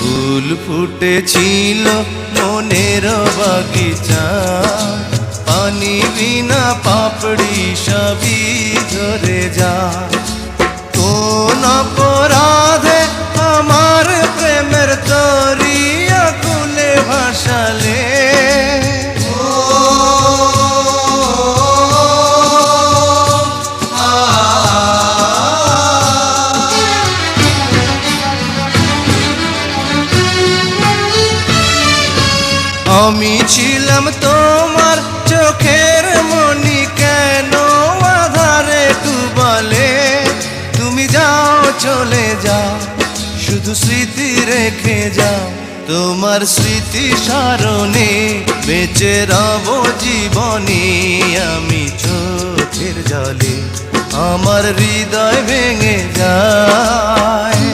ফুল ফুটেছিল মনের বাগিচা, পানি বিনা পাপড়ি সবই ঝরে যা। কোন অপরাধে আমার প্রেমের দরিয়া কুলে ভাসালে, আমি ছিলাম তোমার চোখের মনি, কেন আধারে ডুবালে? তুমি যাও চলে যাও, শুধু স্মৃতি রেখে যাও। তোমার স্মৃতি স্মরণে বেঁচে রব জীবনে আমি চোখের জলে, আমার হৃদয় ভেঙে যায়।